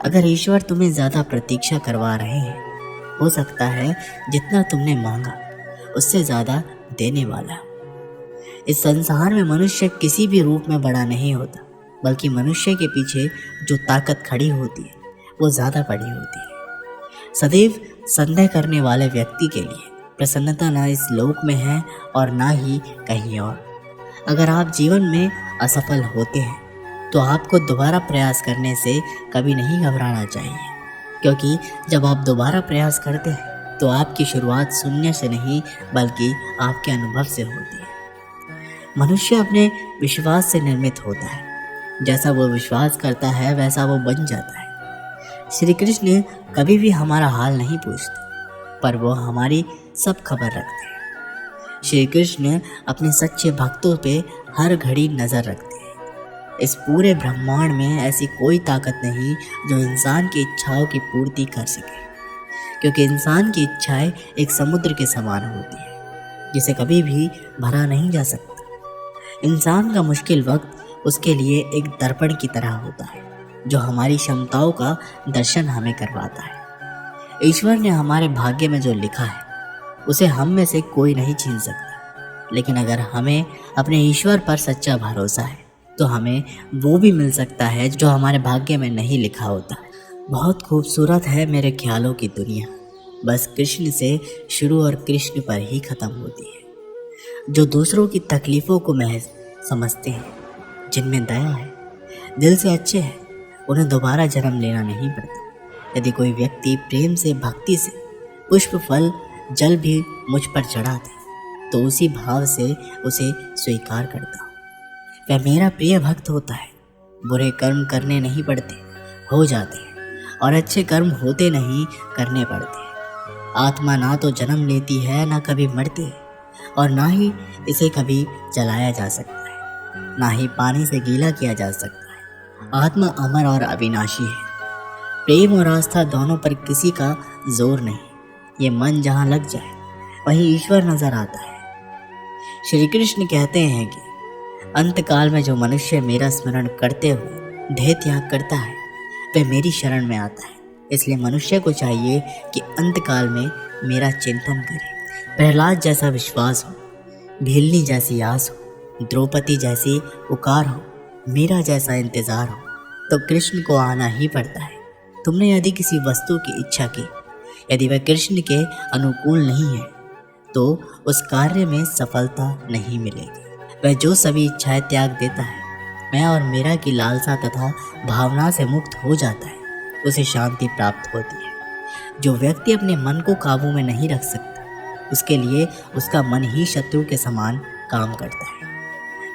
अगर ईश्वर तुम्हें ज़्यादा प्रतीक्षा करवा रहे हैं, हो सकता है जितना तुमने मांगा उससे ज़्यादा देने वाला। इस संसार में मनुष्य किसी भी रूप में बड़ा नहीं होता, बल्कि मनुष्य के पीछे जो ताकत खड़ी होती है वो ज़्यादा बड़ी होती है। सदैव संदेह करने वाले व्यक्ति के लिए प्रसन्नता ना इस लोक में है और ना ही कहीं और। अगर आप जीवन में असफल होते हैं तो आपको दोबारा प्रयास करने से कभी नहीं घबराना चाहिए, क्योंकि जब आप दोबारा प्रयास करते हैं तो आपकी शुरुआत शून्य से नहीं बल्कि आपके अनुभव से होती है। मनुष्य अपने विश्वास से निर्मित होता है। जैसा वो विश्वास करता है वैसा वो बन जाता है। श्री कृष्ण कभी भी हमारा हाल नहीं पूछते, पर वो हमारी सब खबर रखते हैं। श्री कृष्ण अपने सच्चे भक्तों पे हर घड़ी नज़र रखते हैं। इस पूरे ब्रह्मांड में ऐसी कोई ताकत नहीं जो इंसान की इच्छाओं की पूर्ति कर सके, क्योंकि इंसान की इच्छाएं एक समुद्र के समान होती है जिसे कभी भी भरा नहीं जा सकता। इंसान का मुश्किल वक्त उसके लिए एक दर्पण की तरह होता है जो हमारी क्षमताओं का दर्शन हमें करवाता है। ईश्वर ने हमारे भाग्य में जो लिखा है उसे हम में से कोई नहीं छीन सकता, लेकिन अगर हमें अपने ईश्वर पर सच्चा भरोसा है तो हमें वो भी मिल सकता है जो हमारे भाग्य में नहीं लिखा होता। बहुत खूबसूरत है मेरे ख्यालों की दुनिया, बस कृष्ण से शुरू और कृष्ण पर ही ख़त्म होती है। जो दूसरों की तकलीफ़ों को महज समझते हैं, जिनमें दया है, दिल से अच्छे हैं, उन्हें दोबारा जन्म लेना नहीं पड़ता। यदि कोई व्यक्ति प्रेम से, भक्ति से पुष्प, फल, जल भी मुझ पर चढ़ा दे तो उसी भाव से उसे स्वीकार करता हूँ। वह मेरा प्रिय भक्त होता है। बुरे कर्म करने नहीं पड़ते, हो जाते हैं, और अच्छे कर्म होते नहीं, करने पड़ते हैं। आत्मा ना तो जन्म लेती है, ना कभी मरती है, और ना ही इसे कभी जलाया जा सकता है, ना ही पानी से गीला किया जा सकता है। आत्मा अमर और अविनाशी है। प्रेम और आस्था दोनों पर किसी का जोर नहीं। ये मन जहाँ लग जाए वहीं ईश्वर नजर आता है। श्री कृष्ण कहते हैं कि अंतकाल में जो मनुष्य मेरा स्मरण करते हुए देह त्याग करता है वह मेरी शरण में आता है। इसलिए मनुष्य को चाहिए कि अंतकाल में मेरा चिंतन करे। प्रहलाद जैसा विश्वास हो, भीलनी जैसी आस हो, द्रौपदी जैसी पुकार हो, मीरा जैसा इंतज़ार हो, तो कृष्ण को आना ही पड़ता है। तुमने यदि किसी वस्तु की इच्छा की, यदि वह कृष्ण के अनुकूल नहीं है तो उस कार्य में सफलता नहीं मिलेगी। वह जो सभी इच्छाएं त्याग देता है, मैं और मेरा की लालसा तथा भावना से मुक्त हो जाता है, उसे शांति प्राप्त होती है। जो व्यक्ति अपने मन को काबू में नहीं रख सकता, उसके लिए उसका मन ही शत्रु के समान काम करता है।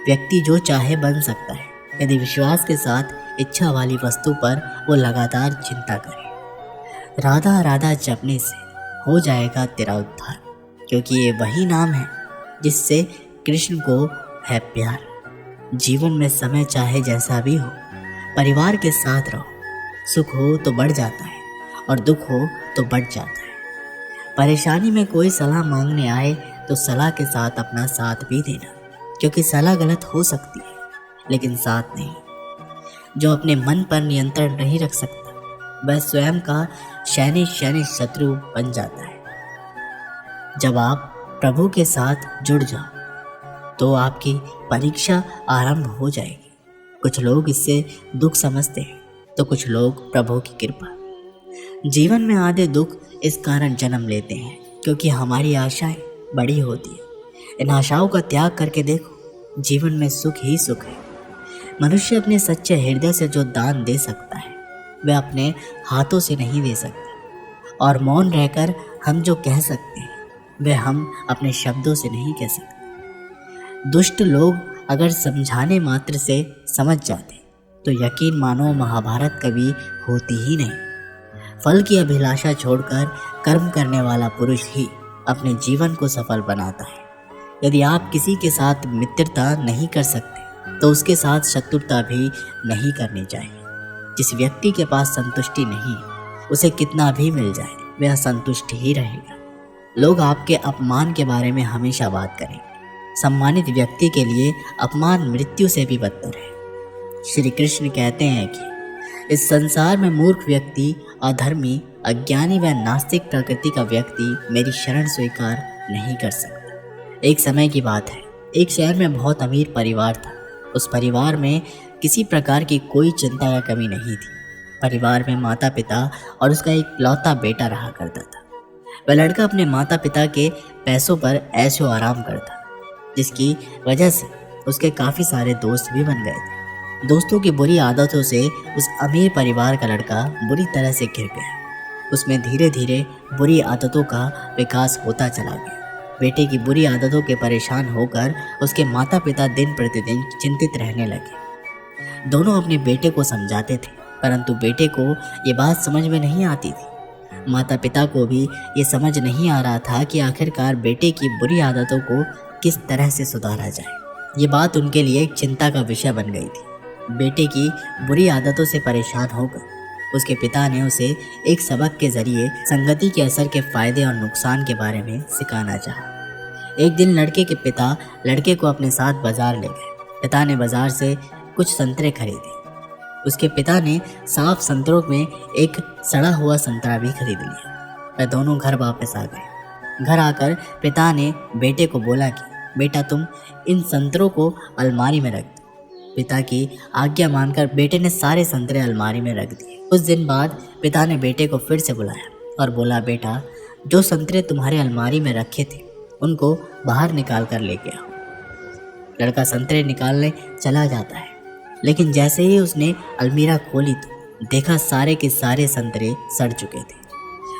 व्यक्ति जो चाहे बन सकता है यदि विश्वास के साथ इच्छा वाली वस्तु पर वो लगातार चिंता करे। राधा राधा जपने से हो जाएगा तेरा उद्धार, क्योंकि ये वही नाम है जिससे कृष्ण को है प्यार। जीवन में समय चाहे जैसा भी हो, परिवार के साथ रहो। सुख हो तो बढ़ जाता है और दुख हो तो बढ़ जाता है। परेशानी में कोई सलाह मांगने आए तो सलाह के साथ अपना साथ भी देना, क्योंकि सलाह गलत हो सकती है लेकिन साथ नहीं। जो अपने मन पर नियंत्रण नहीं रख सकता वह स्वयं का शैनी शत्रु बन जाता है। जब आप प्रभु के साथ जुड़ जाओ तो आपकी परीक्षा आरंभ हो जाएगी। कुछ लोग इससे दुख समझते हैं तो कुछ लोग प्रभु की कृपा। जीवन में आधे दुख इस कारण जन्म लेते हैं क्योंकि हमारी आशाएं बड़ी होती है। इन आशाओं का त्याग करके देखो, जीवन में सुख ही सुख है। मनुष्य अपने सच्चे हृदय से जो दान दे सकता है वह अपने हाथों से नहीं दे सकता, और मौन रहकर हम जो कह सकते हैं वह हम अपने शब्दों से नहीं कह सकते। दुष्ट लोग अगर समझाने मात्र से समझ जाते तो यकीन मानो महाभारत कभी होती ही नहीं। फल की अभिलाषा छोड़कर कर्म करने वाला पुरुष ही अपने जीवन को सफल बनाता है। यदि आप किसी के साथ मित्रता नहीं कर सकते तो उसके साथ शत्रुता भी नहीं करनी चाहिए। जिस व्यक्ति के पास संतुष्टि नहीं उसे कितना भी मिल जाए वह संतुष्ट ही रहेगा। लोग आपके अपमान के बारे में हमेशा बात करेंगे। सम्मानित व्यक्ति के लिए अपमान मृत्यु से भी बदतर है। श्री कृष्ण कहते हैं कि इस संसार में मूर्ख व्यक्ति, अधर्मी, अज्ञानी व नास्तिक प्रकृति का व्यक्ति मेरी शरण स्वीकार नहीं कर सकता। एक समय की बात है, एक शहर में बहुत अमीर परिवार था। उस परिवार में किसी प्रकार की कोई चिंता या कमी नहीं थी। परिवार में माता पिता और उसका एक लौता बेटा रहा करता था। वह लड़का अपने माता पिता के पैसों पर ऐशो आराम करता, जिसकी वजह से उसके काफ़ी सारे दोस्त भी बन गए थे। दोस्तों की बुरी आदतों से उस अमीर परिवार का लड़का बुरी तरह से गिर गया। उसमें धीरे धीरे बुरी आदतों का विकास होता चला गया। बेटे की बुरी आदतों के परेशान होकर उसके माता पिता दिन प्रतिदिन चिंतित रहने लगे। दोनों अपने बेटे को समझाते थे, परंतु बेटे को ये बात समझ में नहीं आती थी। माता पिता को भी ये समझ नहीं आ रहा था कि आखिरकार बेटे की बुरी आदतों को किस तरह से सुधारा जाए। ये बात उनके लिए एक चिंता का विषय बन गई थी। बेटे की बुरी आदतों से परेशान होकर उसके पिता ने उसे एक सबक के जरिए संगति के असर के फायदे और नुकसान के बारे में सिखाना चाहा। एक दिन लड़के के पिता लड़के को अपने साथ बाजार ले गए। पिता ने बाजार से कुछ संतरे खरीदे। उसके पिता ने साफ संतरों में एक सड़ा हुआ संतरा भी खरीद लिया। वह दोनों घर वापस आ गए। घर आकर पिता ने बेटे को बोला कि बेटा, तुम इन संतरों को अलमारी में रख दो। पिता की आज्ञा मानकर बेटे ने सारे संतरे अलमारी में रख दिए। कुछ दिन बाद पिता ने बेटे को फिर से बुलाया और बोला, बेटा, जो संतरे तुम्हारे अलमारी में रखे थे उनको बाहर निकाल कर लेके आओ। लड़का संतरे निकालने चला जाता है, लेकिन जैसे ही उसने अलमीरा खोली तो देखा सारे के सारे संतरे सड़ चुके थे।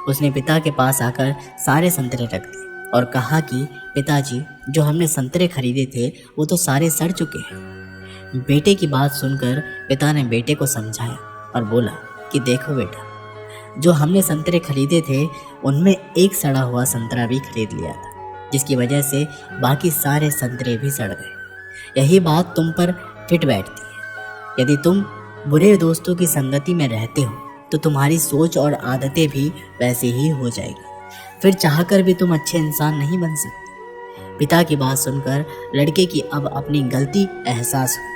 उसने पिता के पास आकर सारे संतरे रख दिए और कहा कि पिताजी, जो हमने संतरे खरीदे थे वो तो सारे सड़ चुके हैं। बेटे की बात सुनकर पिता ने बेटे को समझाया और बोला कि देखो बेटा, जो हमने संतरे खरीदे थे उनमें एक सड़ा हुआ संतरा भी खरीद लिया था, जिसकी वजह से बाकी सारे संतरे भी सड़ गए। यही बात तुम पर फिट बैठती है। यदि तुम बुरे दोस्तों की संगति में रहते हो तो तुम्हारी सोच और आदतें भी वैसे ही हो जाएगी। फिर चाहकर भी तुम अच्छे इंसान नहीं बन सकते। पिता की बात सुनकर लड़के की अब अपनी गलती एहसास हुई।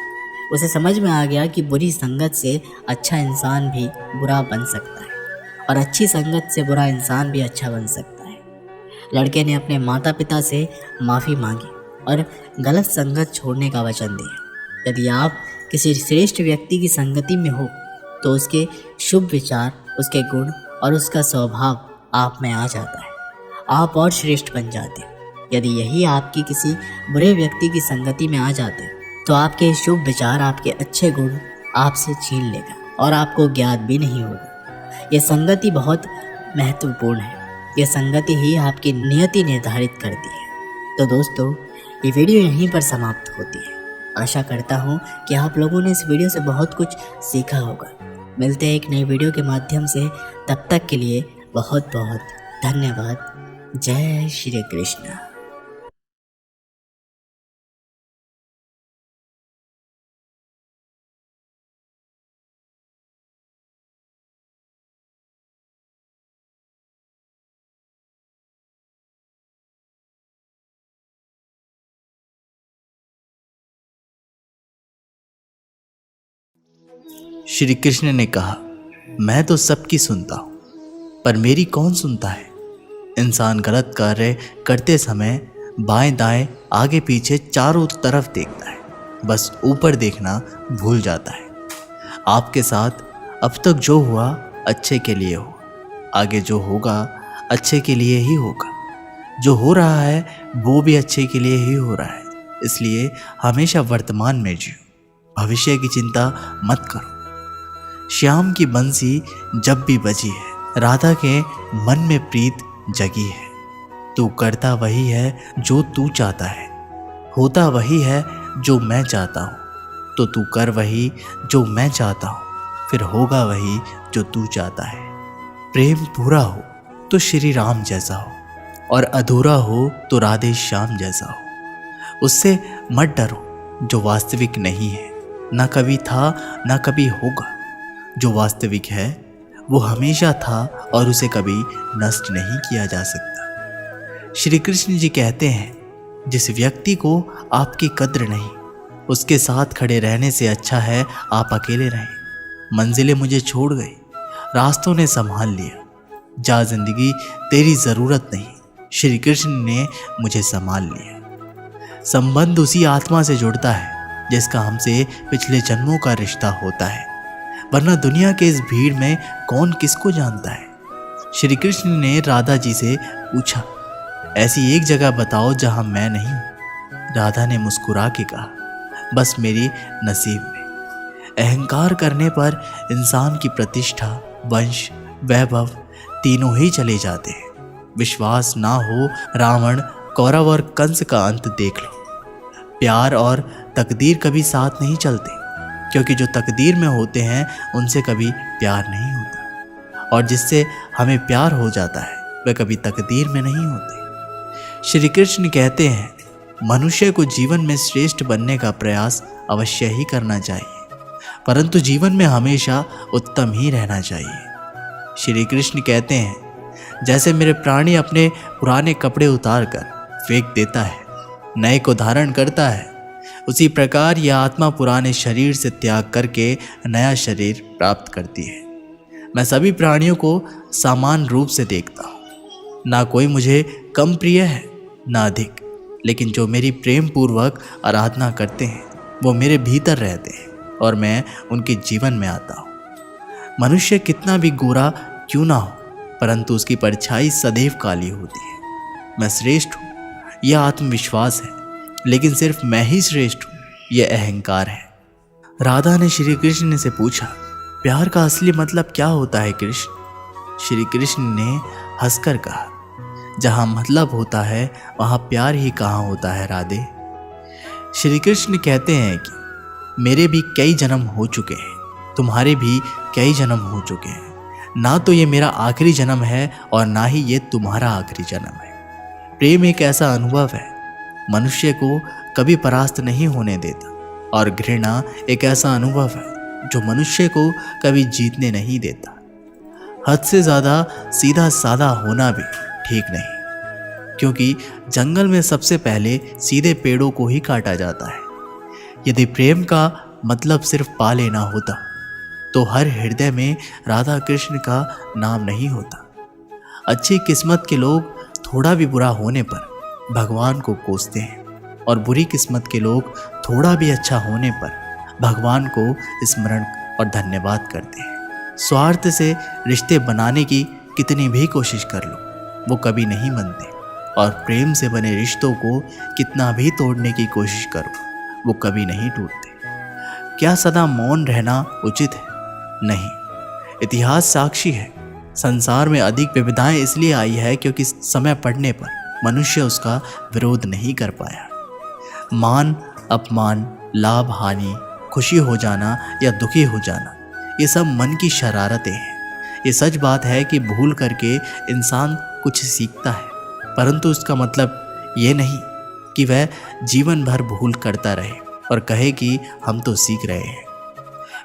उसे समझ में आ गया कि बुरी संगत से अच्छा इंसान भी बुरा बन सकता है और अच्छी संगत से बुरा इंसान भी अच्छा बन सकता है। लड़के ने अपने माता पिता से माफ़ी मांगी और गलत संगत छोड़ने का वचन दिया। यदि आप किसी श्रेष्ठ व्यक्ति की संगति में हो तो उसके शुभ विचार, उसके गुण और उसका स्वभाव आप में आ जाता है। आप और श्रेष्ठ बन जाते हैं। यदि यही आपकी किसी बुरे व्यक्ति की संगति में आ जाते तो आपके शुभ विचार, आपके अच्छे गुण आपसे छीन लेगा और आपको ज्ञात भी नहीं होगा। यह संगति बहुत महत्वपूर्ण है। यह संगति ही आपकी नियति निर्धारित करती है। तो दोस्तों, ये वीडियो यहीं पर समाप्त होती है। आशा करता हूँ कि आप लोगों ने इस वीडियो से बहुत कुछ सीखा होगा। मिलते हैं एक नई वीडियो के माध्यम से। तब तक के लिए बहुत बहुत धन्यवाद। जय श्री कृष्ण। श्री कृष्ण ने कहा, मैं तो सबकी सुनता हूं, पर मेरी कौन सुनता है। इंसान गलत कार्य करते समय बाएं दाएं आगे पीछे चारों तरफ देखता है, बस ऊपर देखना भूल जाता है। आपके साथ अब तक जो हुआ अच्छे के लिए हो, आगे जो होगा अच्छे के लिए ही होगा। जो हो रहा है वो भी अच्छे के लिए ही हो रहा है। इसलिए हमेशा वर्तमान में जियो, भविष्य की चिंता मत करो। श्याम की बंसी जब भी बजी है, राधा के मन में प्रीत जगी है। तू करता वही है जो तू चाहता है, होता वही है जो मैं चाहता हूँ। तो तू कर वही जो मैं चाहता हूँ, फिर होगा वही जो तू चाहता है। प्रेम पूरा हो तो श्री राम जैसा हो, और अधूरा हो तो राधे श्याम जैसा हो। उससे मत डरो जो वास्तविक नहीं है, ना कभी था ना कभी होगा। जो वास्तविक है वो हमेशा था और उसे कभी नष्ट नहीं किया जा सकता। श्री कृष्ण जी कहते हैं, जिस व्यक्ति को आपकी कद्र नहीं, उसके साथ खड़े रहने से अच्छा है आप अकेले रहें। मंजिलें मुझे छोड़ गई, रास्तों ने संभाल लिया। जा जिंदगी तेरी ज़रूरत नहीं, श्री कृष्ण ने मुझे संभाल लिया। संबंध उसी आत्मा से जुड़ता है जिसका हमसे पिछले जन्मों का रिश्ता होता है, वरना दुनिया के इस भीड़ में कौन किसको जानता है। श्री कृष्ण ने राधा जी से पूछा, ऐसी एक जगह बताओ जहां मैं नहीं हूं। राधा ने मुस्कुरा के कहा, बस मेरी नसीब में। अहंकार करने पर इंसान की प्रतिष्ठा, वंश, वैभव तीनों ही चले जाते हैं। विश्वास ना हो, रावण, कौरव और कंस का अंत देख लो। प्यार और तकदीर कभी साथ नहीं चलते, क्योंकि जो तकदीर में होते हैं उनसे कभी प्यार नहीं होता, और जिससे हमें प्यार हो जाता है वह कभी तकदीर में नहीं होते। श्री कृष्ण कहते हैं, मनुष्य को जीवन में श्रेष्ठ बनने का प्रयास अवश्य ही करना चाहिए, परंतु जीवन में हमेशा उत्तम ही रहना चाहिए। श्री कृष्ण कहते हैं, जैसे मेरे प्राणी अपने पुराने कपड़े उतार कर फेंक देता है, नए को धारण करता है, उसी प्रकार यह आत्मा पुराने शरीर से त्याग करके नया शरीर प्राप्त करती है। मैं सभी प्राणियों को समान रूप से देखता हूँ, ना कोई मुझे कम प्रिय है ना अधिक, लेकिन जो मेरी प्रेम पूर्वक आराधना करते हैं वो मेरे भीतर रहते हैं और मैं उनके जीवन में आता हूँ। मनुष्य कितना भी गोरा क्यों ना हो, परंतु उसकी परछाई सदैव काली होती है। मैं श्रेष्ठ हूँ, यह आत्मविश्वास है, लेकिन सिर्फ मैं ही श्रेष्ठ हूँ, यह अहंकार है। राधा ने श्री कृष्ण से पूछा, प्यार का असली मतलब क्या होता है कृष्ण? श्री कृष्ण ने हंसकर कहा, जहाँ मतलब होता है वहाँ प्यार ही कहाँ होता है राधे। श्री कृष्ण कहते हैं कि मेरे भी कई जन्म हो चुके हैं, तुम्हारे भी कई जन्म हो चुके हैं, ना तो ये मेरा आखिरी जन्म है और ना ही ये तुम्हारा आखिरी जन्म है। प्रेम एक ऐसा अनुभव है, मनुष्य को कभी परास्त नहीं होने देता, और घृणा एक ऐसा अनुभव है जो मनुष्य को कभी जीतने नहीं देता। हद से ज़्यादा सीधा साधा होना भी ठीक नहीं, क्योंकि जंगल में सबसे पहले सीधे पेड़ों को ही काटा जाता है। यदि प्रेम का मतलब सिर्फ पा लेना होता तो हर हृदय में राधा कृष्ण का नाम नहीं होता। अच्छी किस्मत के लोग थोड़ा भी बुरा होने पर भगवान को कोसते हैं, और बुरी किस्मत के लोग थोड़ा भी अच्छा होने पर भगवान को स्मरण और धन्यवाद करते हैं। स्वार्थ से रिश्ते बनाने की कितनी भी कोशिश कर लो, वो कभी नहीं बनते, और प्रेम से बने रिश्तों को कितना भी तोड़ने की कोशिश करो, वो कभी नहीं टूटते। क्या सदा मौन रहना उचित है? नहीं। इतिहास साक्षी है, संसार में अधिक विविधताएं इसलिए आई है क्योंकि समय पड़ने पर मनुष्य उसका विरोध नहीं कर पाया। मान अपमान, लाभ हानि, खुशी हो जाना या दुखी हो जाना, ये सब मन की शरारतें हैं। ये सच बात है कि भूल करके इंसान कुछ सीखता है, परंतु उसका मतलब ये नहीं कि वह जीवन भर भूल करता रहे और कहे कि हम तो सीख रहे हैं।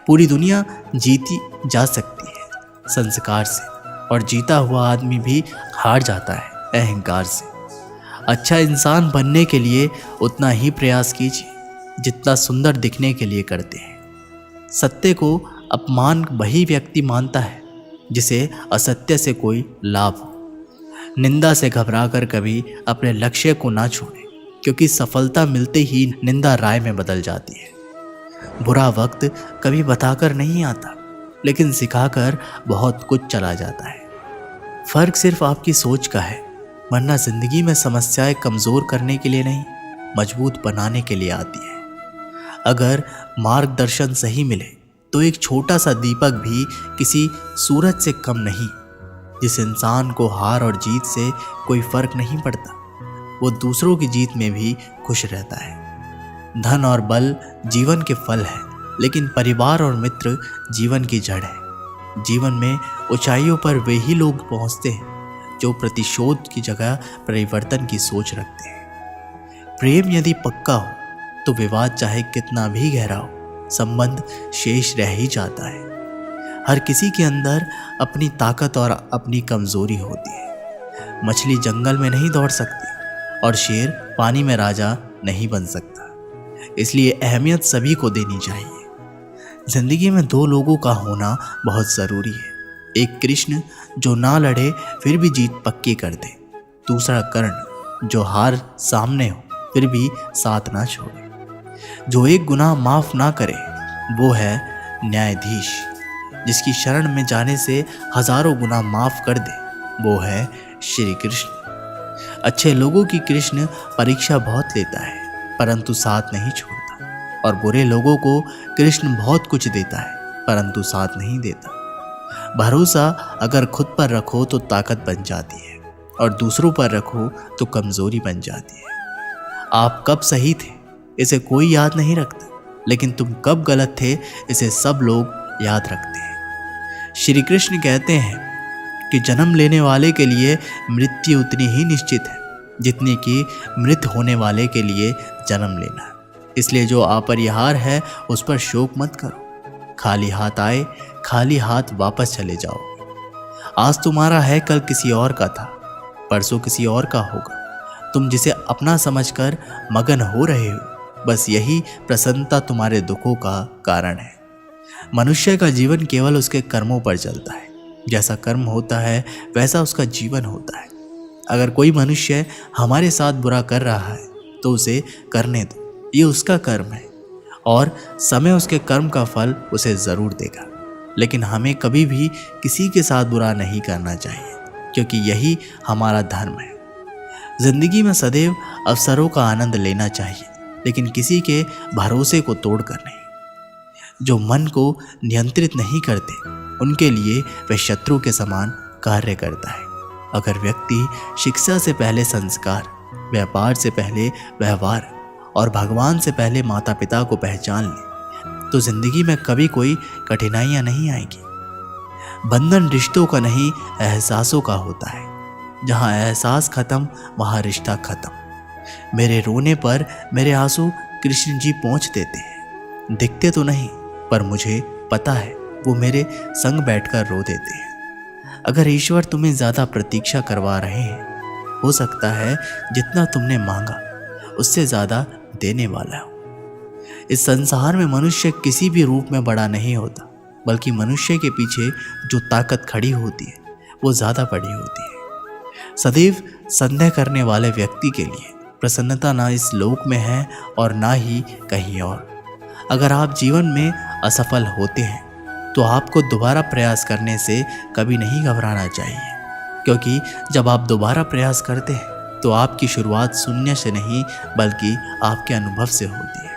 पूरी दुनिया जीती जा सकती है संस्कार से, और जीता हुआ आदमी भी हार जाता है अहंकार से। अच्छा इंसान बनने के लिए उतना ही प्रयास कीजिए जितना सुंदर दिखने के लिए करते हैं। सत्य को अपमान वही व्यक्ति मानता है जिसे असत्य से कोई लाभ हो। निंदा से घबराकर कभी अपने लक्ष्य को ना छोड़ें, क्योंकि सफलता मिलते ही निंदा राय में बदल जाती है। बुरा वक्त कभी बताकर नहीं आता, लेकिन सिखाकर बहुत कुछ चला जाता है। फर्क सिर्फ आपकी सोच का है, वरना जिंदगी में समस्याएं कमजोर करने के लिए नहीं, मजबूत बनाने के लिए आती है। अगर मार्गदर्शन सही मिले तो एक छोटा सा दीपक भी किसी सूरज से कम नहीं। जिस इंसान को हार और जीत से कोई फर्क नहीं पड़ता, वो दूसरों की जीत में भी खुश रहता है। धन और बल जीवन के फल है, लेकिन परिवार और मित्र जीवन की जड़ है। जीवन में ऊंचाइयों पर वे ही लोग पहुंचते हैं जो प्रतिशोध की जगह परिवर्तन की सोच रखते हैं। प्रेम यदि पक्का हो तो विवाद चाहे कितना भी गहरा हो, संबंध शेष रह ही जाता है। हर किसी के अंदर अपनी ताकत और अपनी कमजोरी होती है। मछली जंगल में नहीं दौड़ सकती और शेर पानी में राजा नहीं बन सकता। इसलिए अहमियत सभी को देनी चाहिए। जिंदगी में दो लोगों का होना बहुत ज़रूरी है। एक कृष्ण जो ना लड़े फिर भी जीत पक्की कर दे, दूसरा कर्ण जो हार सामने हो फिर भी साथ ना छोड़े। जो एक गुनाह माफ ना करे वो है न्यायाधीश, जिसकी शरण में जाने से हजारों गुनाह माफ कर दे वो है श्री कृष्ण। अच्छे लोगों की कृष्ण परीक्षा बहुत लेता है परंतु साथ नहीं छोड़ता, और बुरे लोगों को कृष्ण बहुत कुछ देता है परंतु साथ नहीं देता। भरोसा अगर खुद पर रखो तो ताकत बन जाती है और दूसरों पर रखो तो कमजोरी बन जाती है। आप कब सही थे इसे कोई याद नहीं रखता, लेकिन तुम कब गलत थे इसे सब लोग याद रखते हैं। श्री कृष्ण कहते हैं कि जन्म लेने वाले के लिए मृत्यु उतनी ही निश्चित है जितनी कि मृत होने वाले के लिए जन्म लेना। इसलिए जो अपरिहार्य है उस पर शोक मत करो। खाली हाथ आए खाली हाथ वापस चले जाओ। आज तुम्हारा है कल किसी और का था, परसों किसी और का होगा। तुम जिसे अपना समझकर मगन हो रहे हो, बस यही प्रसन्नता तुम्हारे दुखों का कारण है। मनुष्य का जीवन केवल उसके कर्मों पर चलता है। जैसा कर्म होता है वैसा उसका जीवन होता है। अगर कोई मनुष्य हमारे साथ बुरा कर रहा है तो उसे करने दो, ये उसका कर्म है और समय उसके कर्म का फल उसे ज़रूर देगा। लेकिन हमें कभी भी किसी के साथ बुरा नहीं करना चाहिए, क्योंकि यही हमारा धर्म है। जिंदगी में सदैव अवसरों का आनंद लेना चाहिए, लेकिन किसी के भरोसे को तोड़कर नहीं। जो मन को नियंत्रित नहीं करते उनके लिए वह शत्रु के समान कार्य करता है। अगर व्यक्ति शिक्षा से पहले संस्कार, व्यापार से पहले व्यवहार और भगवान से पहले माता पिता को पहचान ले तो जिंदगी में कभी कोई कठिनाइयां नहीं आएगी। बंधन रिश्तों का नहीं एहसासों का होता है। जहां एहसास खत्म वहां रिश्ता खत्म। मेरे रोने पर मेरे आंसू कृष्ण जी पहुंच देते हैं। दिखते तो नहीं पर मुझे पता है वो मेरे संग बैठकर रो देते हैं। अगर ईश्वर तुम्हें ज्यादा प्रतीक्षा करवा रहे हैं, हो सकता है जितना तुमने मांगा उससे ज्यादा देने वाला हो। इस संसार में मनुष्य किसी भी रूप में बड़ा नहीं होता, बल्कि मनुष्य के पीछे जो ताकत खड़ी होती है वो ज्यादा बड़ी होती है। सदैव संदेह करने वाले व्यक्ति के लिए प्रसन्नता ना इस लोक में है और ना ही कहीं और। अगर आप जीवन में असफल होते हैं तो आपको दोबारा प्रयास करने से कभी नहीं घबराना चाहिए, क्योंकि जब आप दोबारा प्रयास करते हैं तो आपकी शुरुआत शून्य से नहीं बल्कि आपके अनुभव से होती है।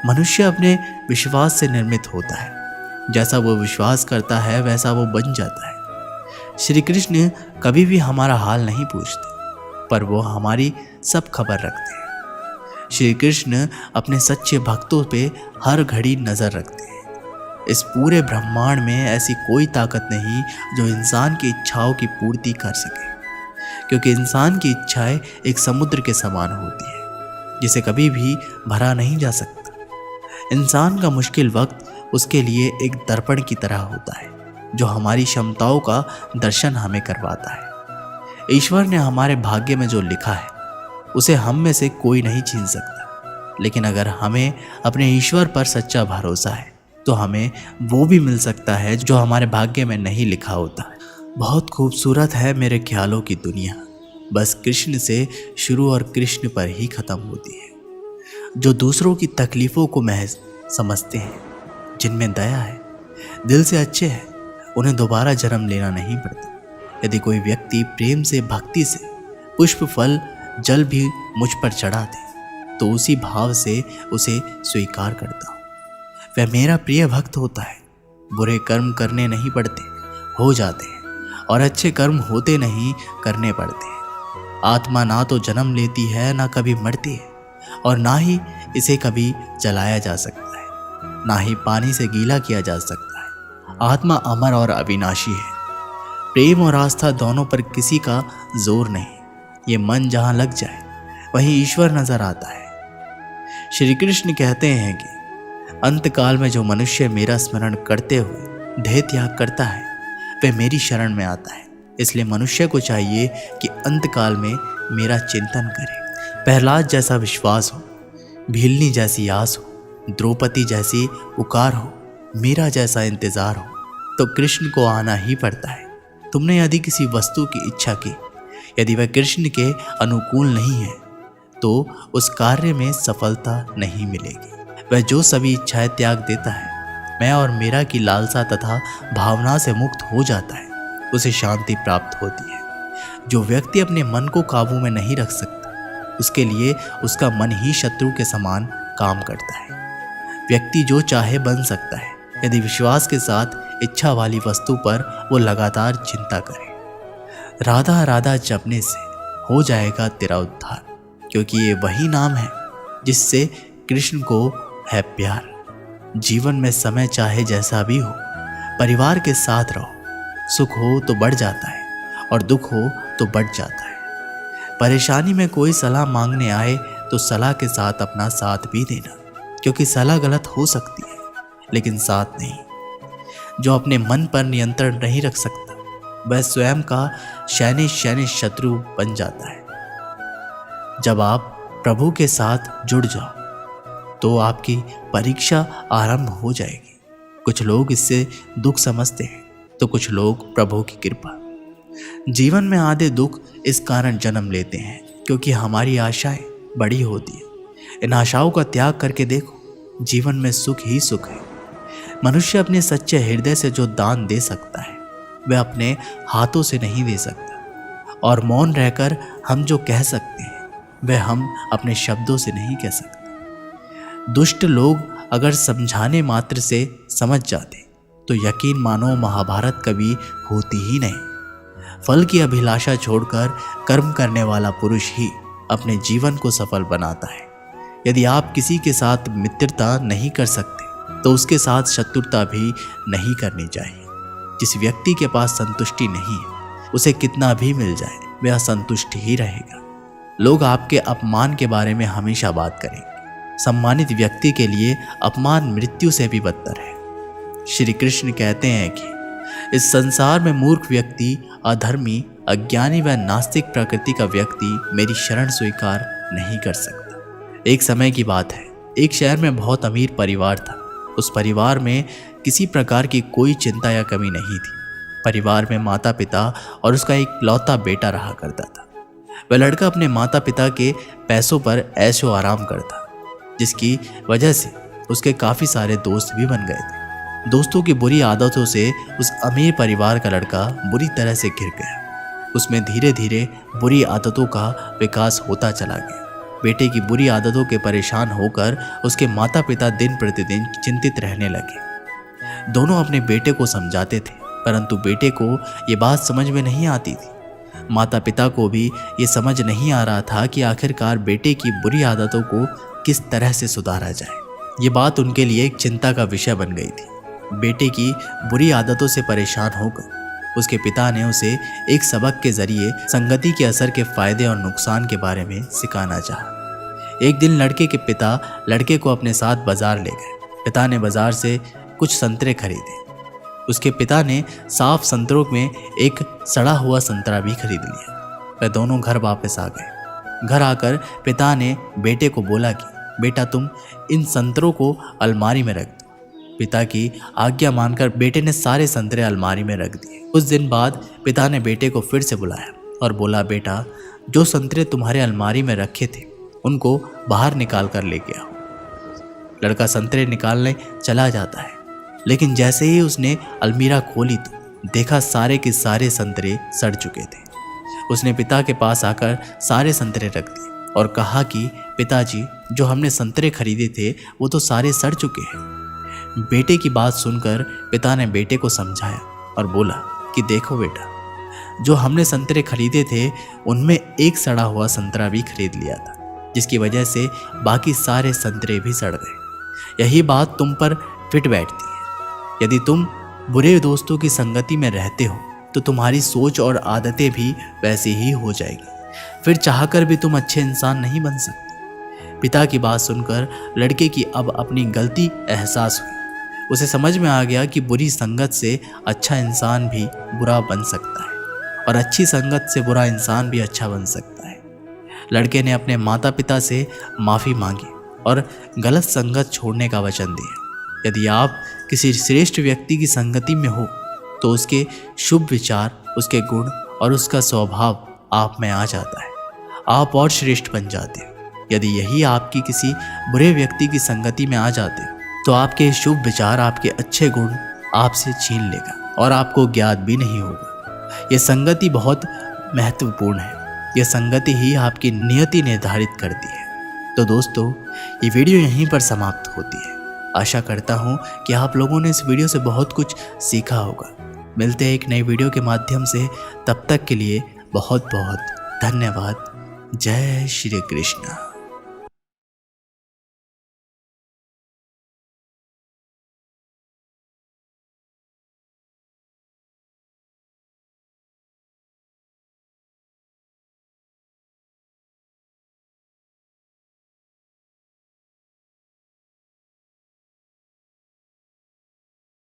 मनुष्य अपने विश्वास से निर्मित होता है। जैसा वो विश्वास करता है वैसा वो बन जाता है। श्री कृष्ण कभी भी हमारा हाल नहीं पूछते, पर वो हमारी सब खबर रखते हैं। श्री कृष्ण अपने सच्चे भक्तों पे हर घड़ी नजर रखते हैं। इस पूरे ब्रह्मांड में ऐसी कोई ताकत नहीं जो इंसान की इच्छाओं की पूर्ति कर सके, क्योंकि इंसान की इच्छाएं एक समुद्र के समान होती है जिसे कभी भी भरा नहीं जा सकता। इंसान का मुश्किल वक्त उसके लिए एक दर्पण की तरह होता है जो हमारी क्षमताओं का दर्शन हमें करवाता है। ईश्वर ने हमारे भाग्य में जो लिखा है उसे हम में से कोई नहीं छीन सकता, लेकिन अगर हमें अपने ईश्वर पर सच्चा भरोसा है तो हमें वो भी मिल सकता है जो हमारे भाग्य में नहीं लिखा होता। बहुत खूबसूरत है मेरे ख्यालों की दुनिया, बस कृष्ण से शुरू और कृष्ण पर ही खत्म होती है। जो दूसरों की तकलीफ़ों को महज समझते हैं, जिनमें दया है, दिल से अच्छे हैं, उन्हें दोबारा जन्म लेना नहीं पड़ता। यदि कोई व्यक्ति प्रेम से भक्ति से पुष्प फल जल भी मुझ पर चढ़ा दे तो उसी भाव से उसे स्वीकार करता हूँ। वह मेरा प्रिय भक्त होता है। बुरे कर्म करने नहीं पड़ते, हो जाते हैं, और अच्छे कर्म होते नहीं, करने पड़ते हैं। आत्मा ना तो जन्म लेती है ना कभी मरती है, और ना ही इसे कभी जलाया जा सकता है, ना ही पानी से गीला किया जा सकता है। आत्मा अमर और अविनाशी है। प्रेम और आस्था दोनों पर किसी का जोर नहीं। ये मन जहाँ लग जाए वहीं ईश्वर नजर आता है। श्री कृष्ण कहते हैं कि अंतकाल में जो मनुष्य मेरा स्मरण करते हुए देह त्याग करता है वह मेरी शरण में आता है। इसलिए मनुष्य को चाहिए कि अंतकाल में मेरा चिंतन करे। प्रहलाद जैसा विश्वास हो, भीलनी जैसी आस हो, द्रौपदी जैसी पुकार हो, मेरा जैसा इंतजार हो तो कृष्ण को आना ही पड़ता है। तुमने यदि किसी वस्तु की इच्छा की, यदि वह कृष्ण के अनुकूल नहीं है तो उस कार्य में सफलता नहीं मिलेगी। वह जो सभी इच्छाएं त्याग देता है, मैं और मेरा की लालसा तथा भावना से मुक्त हो जाता है, उसे शांति प्राप्त होती है। जो व्यक्ति अपने मन को काबू में नहीं रख सकता, उसके लिए उसका मन ही शत्रु के समान काम करता है। व्यक्ति जो चाहे बन सकता है यदि विश्वास के साथ इच्छा वाली वस्तु पर वो लगातार चिंता करे। राधा राधा जपने से हो जाएगा तेरा उद्धार, क्योंकि ये वही नाम है जिससे कृष्ण को है प्यार। जीवन में समय चाहे जैसा भी हो, परिवार के साथ रहो। सुख हो तो बढ़ जाता है और दुख हो तो बढ़ जाता है। परेशानी में कोई सलाह मांगने आए तो सलाह के साथ अपना साथ भी देना, क्योंकि सलाह गलत हो सकती है लेकिन साथ नहीं। जो अपने मन पर नियंत्रण नहीं रख सकता, वह स्वयं का शैनी शत्रु बन जाता है। जब आप प्रभु के साथ जुड़ जाओ तो आपकी परीक्षा आरंभ हो जाएगी। कुछ लोग इससे दुख समझते हैं तो कुछ लोग प्रभु की कृपा। जीवन में आधे दुख इस कारण जन्म लेते हैं क्योंकि हमारी आशाएं बड़ी होती है। इन आशाओं का त्याग करके देखो, जीवन में सुख ही सुख है। मनुष्य अपने सच्चे हृदय से जो दान दे सकता है वह अपने हाथों से नहीं दे सकता, और मौन रहकर हम जो कह सकते हैं वह हम अपने शब्दों से नहीं कह सकते। दुष्ट लोग अगर समझाने मात्र से समझ जाते तो यकीन मानो महाभारत कभी होती ही नहीं। फल की अभिलाषा छोड़कर कर्म करने वाला पुरुष ही अपने जीवन को सफल बनाता है। यदि आप किसी के साथ मित्रता नहीं कर सकते तो उसके साथ शत्रुता भी नहीं करनी चाहिए। जिस व्यक्ति के पास संतुष्टि नहीं है, उसे कितना भी मिल जाए वह असंतुष्ट ही रहेगा। लोग आपके अपमान के बारे में हमेशा बात करेंगे। सम्मानित व्यक्ति के लिए अपमान मृत्यु से भी बदतर है। श्री कृष्ण कहते हैं कि इस संसार में मूर्ख व्यक्ति, अधर्मी, अज्ञानी व नास्तिक प्रकृति का व्यक्ति मेरी शरण स्वीकार नहीं कर सकता। एक समय की बात है, एक शहर में बहुत अमीर परिवार था। उस परिवार में किसी प्रकार की कोई चिंता या कमी नहीं थी। परिवार में माता पिता और उसका एक लौता बेटा रहा करता था। वह लड़का अपने माता पिता के पैसों पर ऐशो आराम करता, जिसकी वजह से उसके काफ़ी सारे दोस्त भी बन गए थे। दोस्तों की बुरी आदतों से उस अमीर परिवार का लड़का बुरी तरह से घिर गया। उसमें धीरे धीरे बुरी आदतों का विकास होता चला गया। बेटे की बुरी आदतों के परेशान होकर उसके माता पिता दिन प्रतिदिन चिंतित रहने लगे। दोनों अपने बेटे को समझाते थे, परंतु बेटे को ये बात समझ में नहीं आती थी। माता पिता को भी ये समझ नहीं आ रहा था कि आखिरकार बेटे की बुरी आदतों को किस तरह से सुधारा जाए। ये बात उनके लिए एक चिंता का विषय बन गई थी। बेटे की बुरी आदतों से परेशान होकर उसके पिता ने उसे एक सबक के जरिए संगति के असर के फायदे और नुकसान के बारे में सिखाना चाहा। एक दिन लड़के के पिता लड़के को अपने साथ बाजार ले गए। पिता ने बाजार से कुछ संतरे खरीदे। उसके पिता ने साफ संतरों में एक सड़ा हुआ संतरा भी खरीद लिया। वह दोनों घर वापस आ गए। घर आकर पिता ने बेटे को बोला कि बेटा, तुम इन संतरों को अलमारी में रख दो। पिता की आज्ञा मानकर बेटे ने सारे संतरे अलमारी में रख दिए। कुछ दिन बाद पिता ने बेटे को फिर से बुलाया और बोला, बेटा, जो संतरे तुम्हारे अलमारी में रखे थे उनको बाहर निकाल कर लेके आओ। लड़का संतरे निकालने चला जाता है, लेकिन जैसे ही उसने अलमीरा खोली तो देखा सारे के सारे संतरे सड़ चुके थे। उसने पिता के पास आकर सारे संतरे रख दिए और कहा कि पिताजी, जो हमने संतरे खरीदे थे वो तो सारे सड़ चुके हैं। बेटे की बात सुनकर पिता ने बेटे को समझाया और बोला कि देखो बेटा, जो हमने संतरे खरीदे थे उनमें एक सड़ा हुआ संतरा भी खरीद लिया था, जिसकी वजह से बाकी सारे संतरे भी सड़ गए। यही बात तुम पर फिट बैठती है। यदि तुम बुरे दोस्तों की संगति में रहते हो तो तुम्हारी सोच और आदतें भी वैसी ही हो जाएगी। फिर चाहकर भी तुम अच्छे इंसान नहीं बन सकते। पिता की बात सुनकर लड़के की अब अपनी गलती एहसास हुई। उसे समझ में आ गया कि बुरी संगत से अच्छा इंसान भी बुरा बन सकता है और अच्छी संगत से बुरा इंसान भी अच्छा बन सकता है। लड़के ने अपने माता पिता से माफ़ी मांगी और गलत संगत छोड़ने का वचन दिया। यदि आप किसी श्रेष्ठ व्यक्ति की संगति में हो तो उसके शुभ विचार, उसके गुण और उसका स्वभाव आप में आ जाता है। आप और श्रेष्ठ बन जाते हो। यदि यही आपकी किसी बुरे व्यक्ति की संगति में आ जाते हो तो आपके शुभ विचार, आपके अच्छे गुण आपसे छीन लेगा और आपको ज्ञात भी नहीं होगा। यह संगति बहुत महत्वपूर्ण है। यह संगति ही आपकी नियति निर्धारित करती है। तो दोस्तों, ये वीडियो यहीं पर समाप्त होती है। आशा करता हूँ कि आप लोगों ने इस वीडियो से बहुत कुछ सीखा होगा। मिलते हैं एक नई वीडियो के माध्यम से। तब तक के लिए बहुत बहुत धन्यवाद। जय श्री कृष्ण।